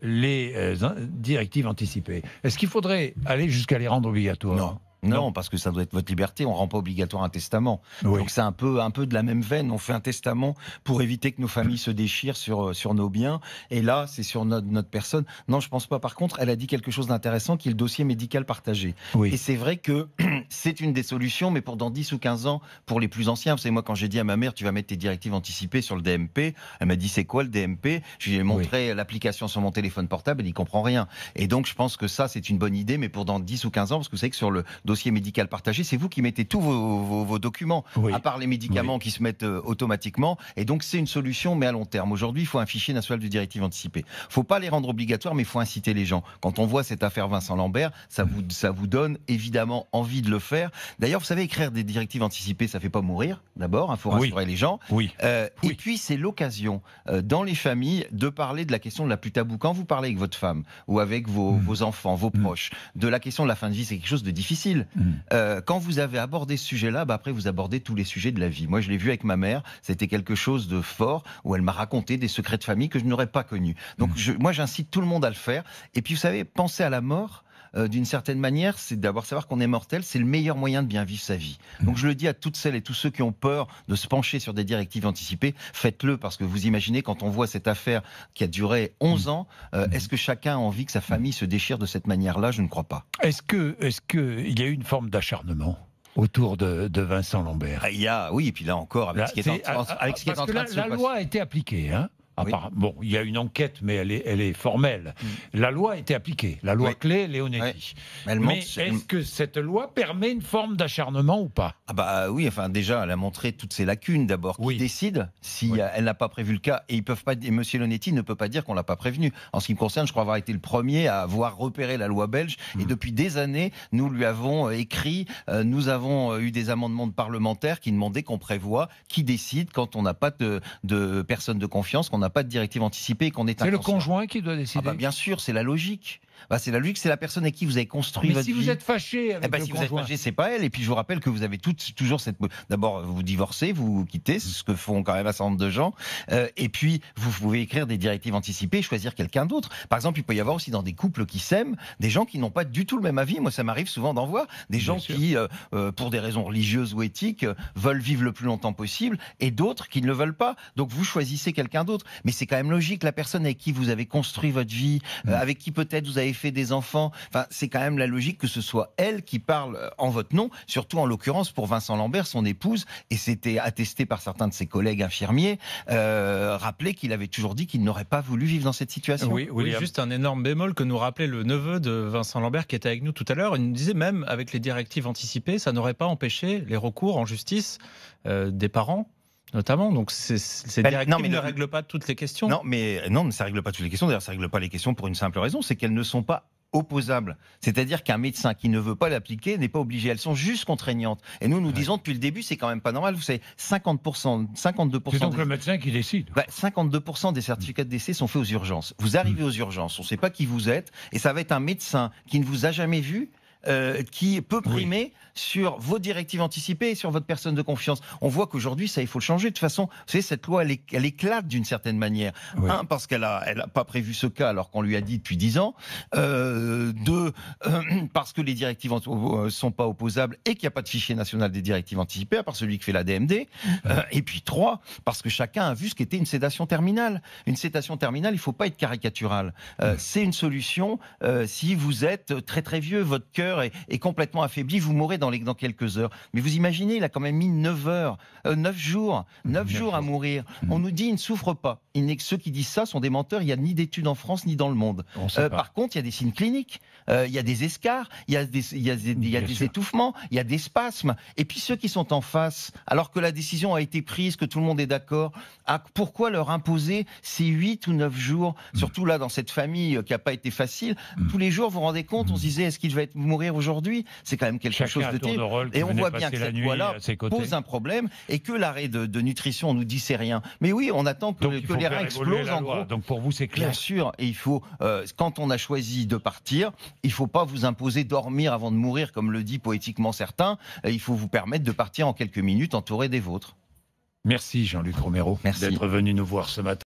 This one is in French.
directives anticipées, est-ce qu'il faudrait aller jusqu'à les rendre obligatoires? Non. Non, parce que ça doit être votre liberté. On ne rend pas obligatoire un testament. Oui. Donc c'est un peu de la même veine. On fait un testament pour éviter que nos familles se déchirent sur nos biens. Et là, c'est sur notre personne. Non, je ne pense pas. Par contre, elle a dit quelque chose d'intéressant qui est le dossier médical partagé. Oui. Et c'est vrai que c'est une des solutions, mais pour dans 10 ou 15 ans, pour les plus anciens. Vous savez, moi, quand j'ai dit à ma mère, tu vas mettre tes directives anticipées sur le DMP, elle m'a dit, c'est quoi le DMP? Je lui ai montré l'application sur mon téléphone portable, elle n'y comprend rien. Et donc, je pense que ça, c'est une bonne idée, mais pour dans 10 ou 15 ans, parce que vous savez que sur le dossier médical partagé, c'est vous qui mettez tous vos documents, à part les médicaments qui se mettent automatiquement. Et donc, c'est une solution, mais à long terme. Aujourd'hui, il faut un fichier national de directives anticipées. Il ne faut pas les rendre obligatoires, mais il faut inciter les gens. Quand on voit cette affaire Vincent Lambert, ça vous donne évidemment envie de le faire. D'ailleurs, vous savez, écrire des directives anticipées, ça ne fait pas mourir, d'abord. Il faut rassurer les gens. Et puis, c'est l'occasion, dans les familles, de parler de la question de la plus taboue. Quand vous parlez avec votre femme, ou avec vos enfants, vos proches, de la question de la fin de vie, c'est quelque chose de difficile. Quand vous avez abordé ce sujet-là, après vous abordez tous les sujets de la vie. Moi, je l'ai vu avec ma mère, c'était quelque chose de fort, où elle m'a raconté des secrets de famille que je n'aurais pas connus. Donc moi, j'incite tout le monde à le faire. Et puis, vous savez, penser à la mort, d'une certaine manière, c'est d'abord savoir qu'on est mortel, c'est le meilleur moyen de bien vivre sa vie. Donc je le dis à toutes celles et tous ceux qui ont peur de se pencher sur des directives anticipées, faites-le, parce que vous imaginez, quand on voit cette affaire qui a duré 11 ans, est-ce que chacun a envie que sa famille se déchire de cette manière-là? Je ne crois pas. Est-ce qu'il y a eu une forme d'acharnement autour de Vincent Lambert? Oui, et puis là encore, avec ce qui est en train de se passer. La loi a été appliquée, hein. Bon, il y a une enquête, mais elle est formelle. La loi a été appliquée, la loi clé Leonetti. Mais est-ce que cette loi permet une forme d'acharnement ou pas? Oui, enfin déjà, elle a montré toutes ses lacunes. D'abord, qui décide si elle n'a pas prévu le cas? Et M. Leonetti ne peut pas dire qu'on l'a pas prévenu. En ce qui me concerne, je crois avoir été le premier à avoir repéré la loi belge. Et depuis des années, nous lui avons écrit, nous avons eu des amendements de parlementaires qui demandaient qu'on prévoie qui décide quand on n'a pas de personne de confiance, qu'on n'a pas de directive anticipée et qu'on est inconscient. C'est le conjoint qui doit décider. Bien sûr, c'est la logique. C'est la logique, c'est la personne avec qui vous avez construit votre vie. Mais si vous êtes fâché avec le si conjoint, vous êtes fâché, c'est pas elle. Et puis je vous rappelle que vous avez toujours cette. D'abord, vous divorcez, vous quittez, c'est ce que font quand même un certain nombre de gens. Et puis vous pouvez écrire des directives anticipées, et choisir quelqu'un d'autre. Par exemple, il peut y avoir aussi dans des couples qui s'aiment des gens qui n'ont pas du tout le même avis. Moi, ça m'arrive souvent d'en voir des gens qui, pour des raisons religieuses ou éthiques, veulent vivre le plus longtemps possible, et d'autres qui ne le veulent pas. Donc vous choisissez quelqu'un d'autre. Mais c'est quand même logique, la personne avec qui vous avez construit votre vie, avec qui peut-être vous avez fait des enfants. Enfin, c'est quand même la logique que ce soit elle qui parle en votre nom, surtout en l'occurrence pour Vincent Lambert, son épouse, et c'était attesté par certains de ses collègues infirmiers, rappelait qu'il avait toujours dit qu'il n'aurait pas voulu vivre dans cette situation. Oui, juste un énorme bémol que nous rappelait le neveu de Vincent Lambert qui était avec nous tout à l'heure. Il nous disait même avec les directives anticipées, ça n'aurait pas empêché les recours en justice des parents, notamment. Donc ces directives ne règlent pas toutes les questions. Non, mais ça ne règle pas toutes les questions. D'ailleurs, ça ne règle pas les questions pour une simple raison, c'est qu'elles ne sont pas opposables. C'est-à-dire qu'un médecin qui ne veut pas l'appliquer n'est pas obligé. Elles sont juste contraignantes. Et nous disons depuis le début, c'est quand même pas normal. Vous savez, 52%. C'est donc le médecin qui décide. 52% des certificats de décès sont faits aux urgences. Vous arrivez aux urgences, on ne sait pas qui vous êtes, et ça va être un médecin qui ne vous a jamais vu, qui peut primer sur vos directives anticipées et sur votre personne de confiance. On voit qu'aujourd'hui, ça, il faut le changer. De toute façon, vous savez, cette loi, elle éclate d'une certaine manière. Un, parce qu'elle a pas prévu ce cas alors qu'on lui a dit depuis 10 ans. Deux, parce que les directives sont pas opposables et qu'il n'y a pas de fichier national des directives anticipées, à part celui que fait la DMD. Et puis 3, parce que chacun a vu ce qu'était une sédation terminale. Une sédation terminale, il faut pas être caricatural. C'est une solution si vous êtes très très vieux, votre cœur est complètement affaibli, vous mourrez dans quelques heures. Mais vous imaginez, il a quand même mis 9 jours à mourir. On nous dit il ne souffre pas. Ceux qui disent ça sont des menteurs. Il n'y a ni d'études en France ni dans le monde. Par contre, il y a des signes cliniques. Il y a des escarres, il y a des étouffements, il y a des spasmes. Et puis ceux qui sont en face, alors que la décision a été prise, que tout le monde est d'accord, pourquoi leur imposer ces 8 ou 9 jours? Surtout là, dans cette famille qui n'a pas été facile. Tous les jours, vous vous rendez compte, on se disait, est-ce qu'il va mourir aujourd'hui? C'est quand même quelque chose de terrible. Et on voit bien que cette loi-là pose un problème et que l'arrêt de nutrition, on nous dit c'est rien. Mais oui, on attend que les reins explosent en gros. Donc pour vous, c'est clair. Bien sûr, et il faut, quand on a choisi de partir, il ne faut pas vous imposer dormir avant de mourir, comme le dit poétiquement certains. Il faut vous permettre de partir en quelques minutes entouré des vôtres. Merci Jean-Luc Romero d'être venu nous voir ce matin.